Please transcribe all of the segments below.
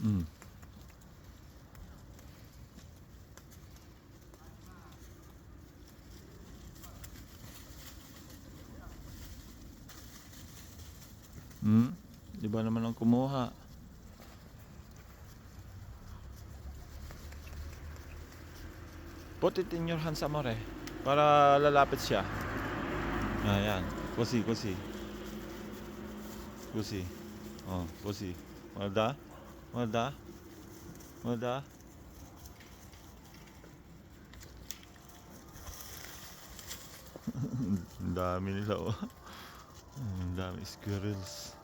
Mm. Hmm? Di ba naman ang kumuha? Put it in your hands, amore. Para lalapit siya. Ayan. Così, così. Così. Oh, così. Guarda. Guarda. Guarda. Ang dami nila, oh. Ang dami squirrels.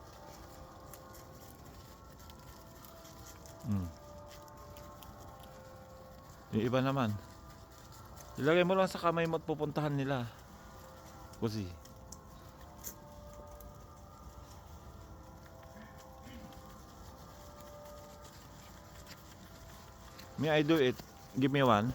Mm. Yung iba naman. Ilagay mo lang sa kamay mo at pupuntahan nila. Così. May I do it? Give me one.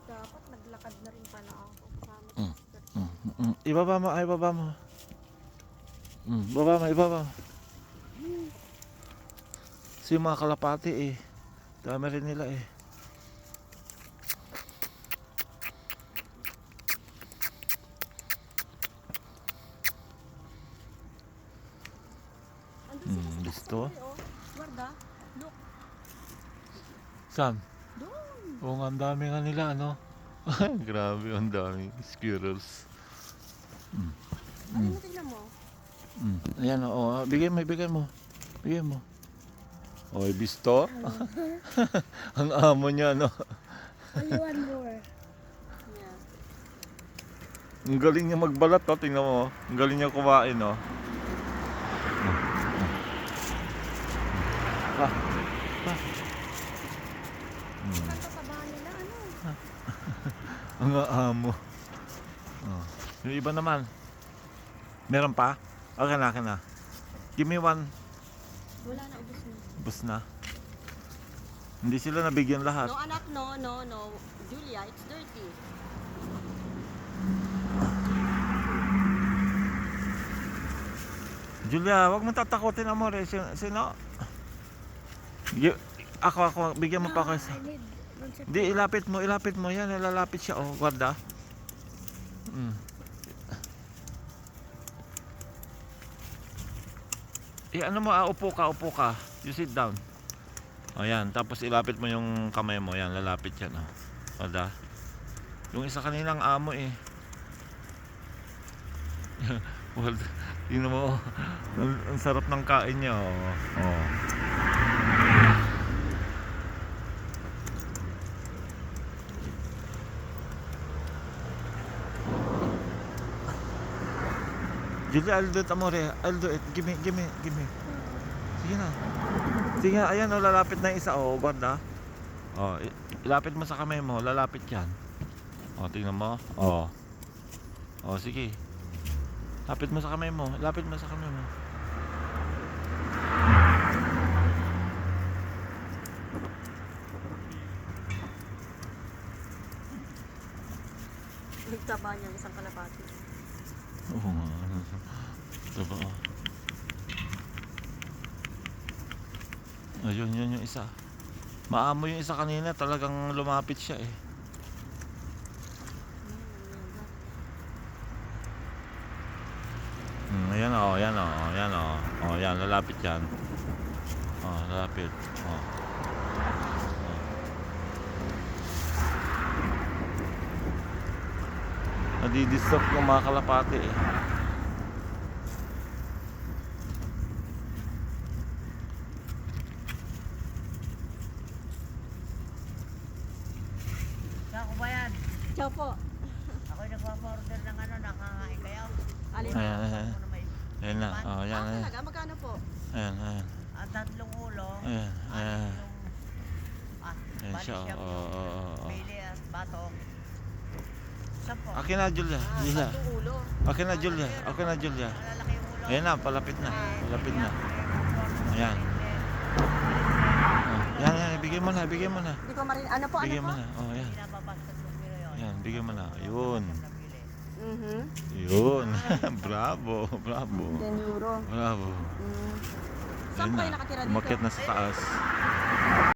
Dapat naglakad na rin pala ako kasama Mm. sa sister. Ibaba mo, ay ibaba mo. Baba mo, ibaba mo. So yung mga kalapati eh. Dami rin nila eh. Andun sila sa gusto? taas, oh. Guarda. Look. Saan? Doon. Oo nga, ang dami nga nila, ano? Grabe, ang dami squirrels. Ano mo, tignan mo? Ayan, oo. Bigay mo, bigay mo. Bigay mo. Oy, bisto? Ang amo niya, no? Only one more. Yeah. Ang galing niya magbalat, oh. Tingnan mo, oh. Ang galing niya kumain, oh. Ah. Ang tataba nila, ano? Ang amo. Oh. Yung iba naman. Meron pa? Okay na, okay na. Give me one. Wala na, ubos na. Bus na. Hindi sila nabigyan lahat. No, anak, no, no, no. Julia, it's dirty. Julia, wag mo tatakutin, amore. Sino? Ako, bigyan mo pa ako isa. Di, ilapit mo. Yan, lalapit siya, oh. Guarda. Ano mo, upo ka. You sit down. O yan, tapos ilapit mo yung kamay mo. Yan, lalapit yan, oh. Guarda. Yung isa kaninang amo eh. Well, tingnan mo, ang sarap ng kain niya, oh. Oh. Julia, I'll do it, amore. I'll do it. Give me. Sige na. Sige na, ayan, oh, lalapit na yung isa, oh. Guarda. Oh, ilapit mo sa kamay mo, lalapit yan. Oh, tingnan mo. Oh. Oh, sige. Lapit mo sa kamay mo. Lapit mo sa kamay mo. Nagtaba niya ang isang kalapati. Oo nga. Diba? Ayun, yun yung isa. Maamo yung isa kanina. Talagang lumapit siya eh. Ayan o, ayan o, ayan o. O, yan, lalapit yan. O, lalapit. O. Nadidistort ng mga kalapati eh. Ako ba yan? Ciao po. Ako'y nagpa-order ng ano, nakakain kayo. Alin? Ayan, ayan. Ano may Ayan na, o, ayan, ayan. Talaga? Magkano po? Ayan, ayan. ang tatlong ulo, Ayan, ayan. Ayan bali siya, siyam o, yung o, o. pili at batok. Sampo. Akin na, Julia. Julia. Tatlong ulo. Akin na, Julia. Akin na, Julia. Malalaki yung ulo. Ayan na, palapit na. Palapit na. Ayan. Ayan. Yan, yan, ibigay mo na, ibigay mo na. Hindi ko marin. Ano po? Ano Bigyan po? mo na. Oh, yan. Pinababastos ng pilo yun. Yan, bigyan mo na. Ayun. Siyam na pilo. Mhm. Yun. Bravo, bravo. 10 euro. Bravo. Saan Yun kayo na. nakatira dito? Umakyat na sa taas.